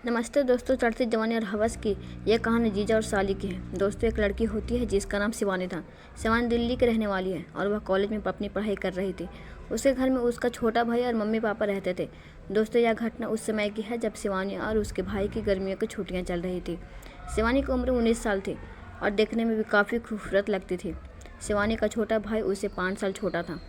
नमस्ते दोस्तों, चढ़ती जवानी और हवस की यह कहानी जीजा और साली की है। दोस्तों, एक लड़की होती है जिसका नाम शिवानी था। शिवानी दिल्ली की रहने वाली है और वह कॉलेज में अपनी पढ़ाई कर रही थी। उसके घर में उसका छोटा भाई और मम्मी पापा रहते थे। दोस्तों, यह घटना उस समय की है जब शिवानी और उसके भाई की गर्मियों की छुट्टियाँ चल रही थी। शिवानी की उम्र 19 साल थी और देखने में भी काफ़ी खूबसूरत लगती थी। शिवानी का छोटा भाई उससे 5 साल छोटा था।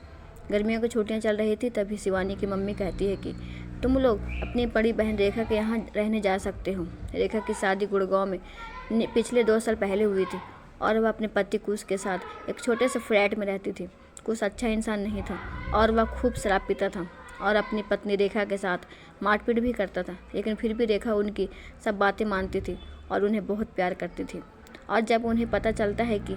गर्मियों की छुट्टियां चल रही थी, तभी शिवानी की मम्मी कहती है कि तुम लोग अपनी बड़ी बहन रेखा के यहाँ रहने जा सकते हो। रेखा की शादी गुड़गांव में पिछले 2 साल पहले हुई थी और वह अपने पति कुश के साथ एक छोटे से फ्लैट में रहती थी। कुश अच्छा इंसान नहीं था और वह खूब शराब पीता था और अपनी पत्नी रेखा के साथ मारपीट भी करता था, लेकिन फिर भी रेखा उनकी सब बातें मानती थी और उन्हें बहुत प्यार करती थी। और जब उन्हें पता चलता है कि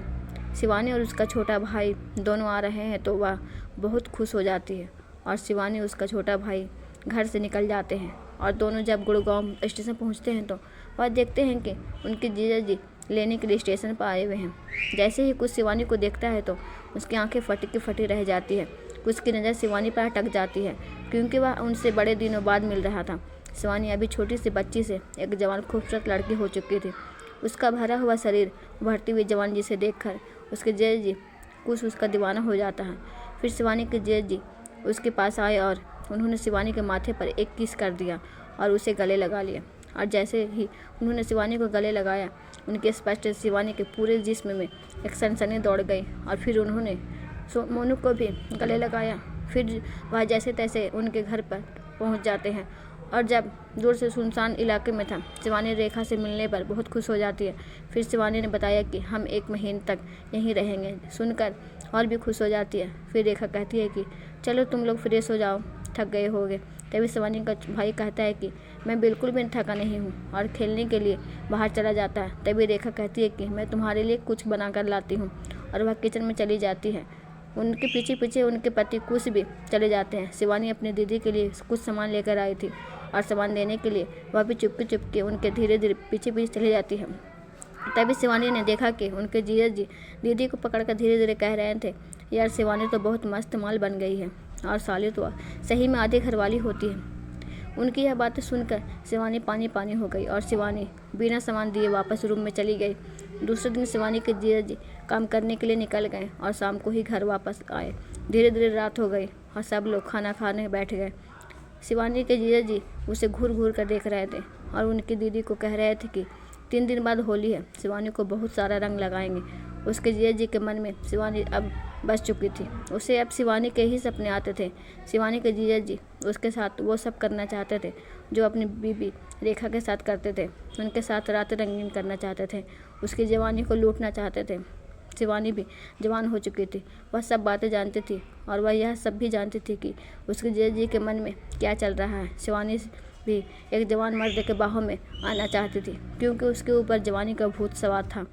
शिवानी और उसका छोटा भाई दोनों आ रहे हैं तो वह बहुत खुश हो जाती है और शिवानी उसका छोटा भाई घर से निकल जाते हैं। और दोनों जब गुड़गांव स्टेशन पहुंचते हैं तो वह देखते हैं कि उनके जीजा जी लेने के लिए स्टेशन पर आए हुए हैं। जैसे ही कुछ शिवानी को देखता है तो उसकी आंखें फटी की फटी रह जाती है। कुछ की नज़र शिवानी पर अटक जाती है क्योंकि वह उनसे बड़े दिनों बाद मिल रहा था। शिवानी अभी छोटी सी बच्ची से एक जवान खूबसूरत लड़की हो चुकी थी। उसका भरा हुआ शरीर उभरती हुई जवान जी से देखकर उसके जीजा जी कुछ उसका दीवाना हो जाता है। फिर शिवानी के जीजा जी उसके पास आए और उन्होंने शिवानी के माथे पर एक किस कर दिया और उसे गले लगा लिया। और जैसे ही उन्होंने शिवानी को गले लगाया, उनके स्पष्ट शिवानी के पूरे जिस्म में एक सनसनी दौड़ गई और फिर उन्होंने मोनू को भी गले लगाया। फिर वह जैसे तैसे उनके घर पर पहुंच जाते हैं और जब दूर से सुनसान इलाके में था, शिवानी रेखा से मिलने पर बहुत खुश हो जाती है। फिर शिवानी ने बताया कि हम 1 महीने तक यहीं रहेंगे। सुनकर और भी खुश हो जाती है। फिर रेखा कहती है कि चलो तुम लोग फ्रेश हो जाओ, थक गए होगे। तभी शिवानी का भाई कहता है कि मैं बिल्कुल भी थका नहीं हूँ और खेलने के लिए बाहर चला जाता है। तभी रेखा कहती है कि मैं तुम्हारे लिए कुछ बना कर लाती हूँ और वह किचन में चली जाती है। उनके पीछे पीछे उनके पति कुश भी चले जाते हैं। शिवानी अपनी दीदी के लिए कुछ सामान लेकर आई थी और सामान देने के लिए वह भी चुपके चुपके उनके धीरे धीरे पीछे पीछे चली जाती है। तभी शिवानी ने देखा कि उनके जीजा जी दीदी को पकड़कर धीरे धीरे कह रहे थे, यार शिवानी तो बहुत मस्त माल बन गई है और साली तो सही में आधी घरवाली होती है। उनकी यह बातें सुनकर शिवानी पानी पानी हो गई और शिवानी बिना सामान दिए वापस रूम में चली गई। दूसरे दिन शिवानी के जीजा जी काम करने के लिए निकल गए और शाम को ही घर वापस आए। धीरे धीरे रात हो गई और सब लोग खाना खाने बैठ गए। शिवानी के जीजा जी उसे घूर घूर कर देख रहे थे और उनकी दीदी को कह रहे थे कि 3 दिन बाद होली है, शिवानी को बहुत सारा रंग लगाएंगे। उसके जीजा जी के मन में शिवानी अब बस चुकी थी। उसे अब शिवानी के ही सपने आते थे। शिवानी के जीजा जी उसके साथ वो सब करना चाहते थे जो अपनी बीबी रेखा के साथ करते थे। उनके साथ रात रंगीन करना चाहते थे, उसकी जवानी को लूटना चाहते थे। शिवानी भी जवान हो चुकी थी, वह सब बातें जानती थी और वह यह सब भी जानती थी कि उसके जीजा जी के मन में क्या चल रहा है। शिवानी भी एक जवान मर्द के बाहों में आना चाहती थी क्योंकि उसके ऊपर जवानी का भूत सवार था।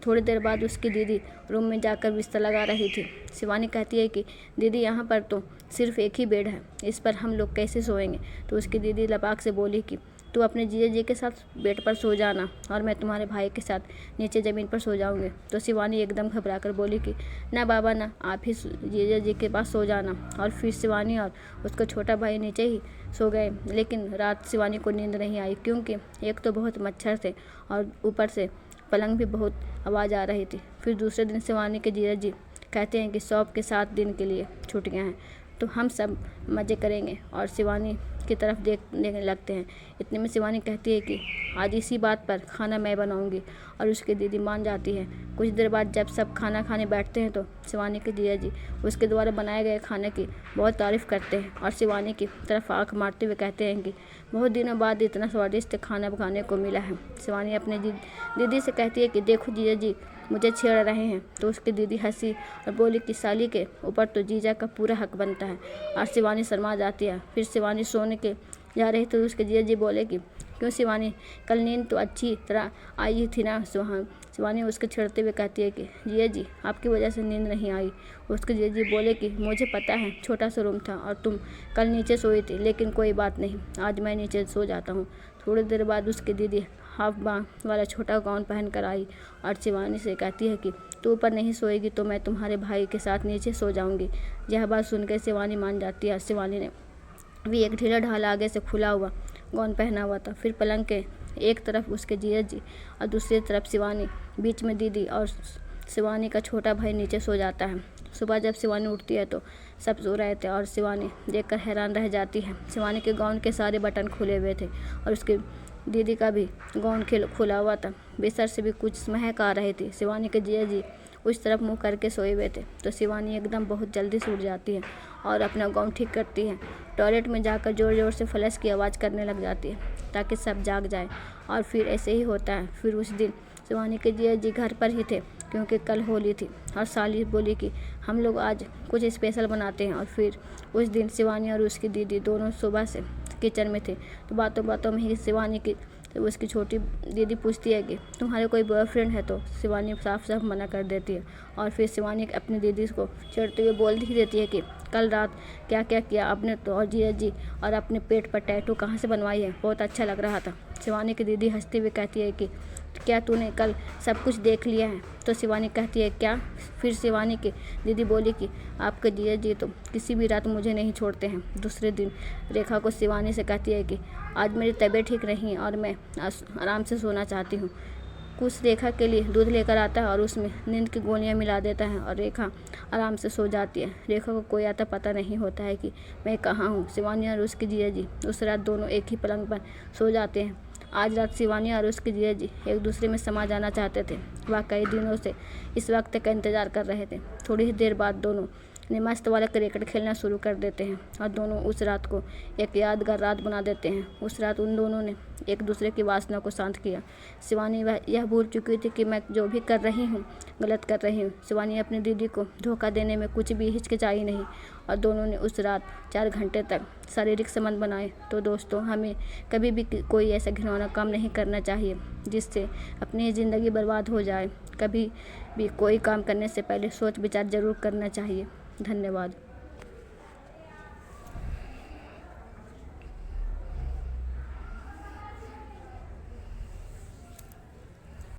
थोड़ी देर बाद उसकी दीदी रूम में जाकर बिस्तर लगा रही थी। शिवानी कहती है कि दीदी यहाँ पर तो सिर्फ एक ही बेड है, इस पर हम लोग कैसे सोएंगे। तो उसकी दीदी लपाक से बोली कि तू अपने जीजा जी के साथ बेड पर सो जाना और मैं तुम्हारे भाई के साथ नीचे ज़मीन पर सो जाऊंगी। तो शिवानी एकदम घबरा कर बोली कि ना बाबा ना, आप ही जीजा जी के पास सो जाना। और फिर शिवानी और उसका छोटा भाई नीचे ही सो गए। लेकिन रात शिवानी को नींद नहीं आई क्योंकि एक तो बहुत मच्छर थे और ऊपर से पलंग भी बहुत आवाज़ आ रही थी। फिर दूसरे दिन शिवानी के जीजा जी कहते हैं कि शॉप के 7 दिन के लिए छुट्टियां हैं तो हम सब मज़े करेंगे और शिवानी की तरफ देखने लगते हैं। इतने में शिवानी कहती है कि आज इसी बात पर खाना मैं बनाऊंगी और उसकी दीदी मान जाती है। कुछ देर बाद जब सब खाना खाने बैठते हैं तो शिवानी के जीजा जी उसके द्वारा बनाए गए खाने की बहुत तारीफ़ करते हैं और शिवानी की तरफ आँख मारते हुए कहते हैं कि बहुत दिनों बाद इतना स्वादिष्ट खाना खाने को मिला है। शिवानी अपने दीदी से कहती है कि देखो जीजा जी मुझे छेड़ रहे हैं। तो उसकी दीदी हंसी और बोली कि साली के ऊपर तो जीजा का पूरा हक बनता है। और शिवानी शर्मा जाती है। फिर शिवानी सोने के जा रही तो उसके जीजा जी बोले कि क्यों शिवानी, कल नींद तो अच्छी तरह आई थी ना। शिवानी उसके छेड़ते हुए कहती है कि जीजा जी आपकी वजह से नींद नहीं आई। उसके जीजा जी बोले कि मुझे पता है छोटा सा रूम था और तुम कल नीचे सोई थी, लेकिन कोई बात नहीं, आज मैं नीचे सो जाता हूँ। थोड़ी देर बाद उसकी दीदी हाफ बाँ वाला छोटा गाउन पहन कर आई और शिवानी से कहती है कि तू ऊपर नहीं सोएगी तो मैं तुम्हारे भाई के साथ नीचे सो जाऊंगी। यह बात सुनकर शिवानी मान जाती है। शिवानी ने भी एक ढीला ढाला आगे से खुला हुआ गाउन पहना हुआ था। फिर पलंग के एक तरफ उसके जीजा जी और दूसरी तरफ शिवानी, बीच में दीदी और शिवानी का छोटा भाई नीचे सो जाता है। सुबह जब शिवानी उठती है तो सब सो रहे थे और शिवानी देखकर हैरान रह जाती है। शिवानी के गाउन के सारे बटन खुले हुए थे और उसके दीदी का भी गाउन खुला हुआ था। बिस्तर से भी कुछ महक आ रही थी। शिवानी के जीजा जी उस तरफ मुंह करके सोए हुए थे तो शिवानी एकदम बहुत जल्दी से उठ जाती है और अपना गाउन ठीक करती है। टॉयलेट में जाकर ज़ोर ज़ोर से फ्लश की आवाज़ करने लग जाती है ताकि सब जाग जाए। और फिर ऐसे ही होता है। फिर उस दिन शिवानी के जीजा जी घर पर ही थे क्योंकि कल होली थी और साली बोली कि हम लोग आज कुछ स्पेशल बनाते हैं। और फिर उस दिन शिवानी और उसकी दीदी दोनों सुबह से किचन में थे तो बातों बातों में ही शिवानी की तो उसकी छोटी दीदी पूछती है कि तुम्हारे कोई बॉयफ्रेंड है, तो शिवानी साफ साफ मना कर देती है। और फिर शिवानी अपनी दीदी को चिढ़ते हुए बोल ही देती है कि कल रात क्या क्या किया आपने तो, और जीजा जी और अपने पेट पर टैटू कहाँ से बनवाई है, बहुत अच्छा लग रहा था। शिवानी की दीदी हंसते हुए कहती है कि क्या तूने कल सब कुछ देख लिया है? तो शिवानी कहती है क्या? फिर शिवानी की दीदी बोली कि आपके जीजा जी तो किसी भी रात मुझे नहीं छोड़ते हैं। दूसरे दिन रेखा को शिवानी से कहती है कि आज मेरी तबीयत ठीक नहीं है और मैं आराम से सोना चाहती हूँ। कुछ रेखा के लिए दूध लेकर आता है और उसमें नींद की गोलियां मिला देता है और रेखा आराम से सो जाती है। रेखा को कोई आता पता नहीं होता है कि मैं कहाँ हूँ। शिवानी और उसके जीजा जी उस रात दोनों एक ही पलंग पर सो जाते हैं। आज रात शिवानी और उसके जीजा जी एक दूसरे में समा जाना चाहते थे। वह कई दिनों से इस वक्त का इंतज़ार कर रहे थे। थोड़ी ही देर बाद दोनों ने मस्त वाला क्रिकेट खेलना शुरू कर देते हैं और दोनों उस रात को एक यादगार रात बना देते हैं। उस रात उन दोनों ने एक दूसरे की वासना को शांत किया। शिवानी यह भूल चुकी थी कि मैं जो भी कर रही हूँ गलत कर रही हूँ। शिवानी अपनी दीदी को धोखा देने में कुछ भी हिचकिचाई नहीं और दोनों ने उस रात 4 घंटे तक शारीरिक संबंध बनाए। तो दोस्तों, हमें कभी भी कोई ऐसा घिनौना काम नहीं करना चाहिए जिससे अपनी ज़िंदगी बर्बाद हो जाए। कभी भी कोई काम करने से पहले सोच विचार ज़रूर करना चाहिए। धन्यवाद।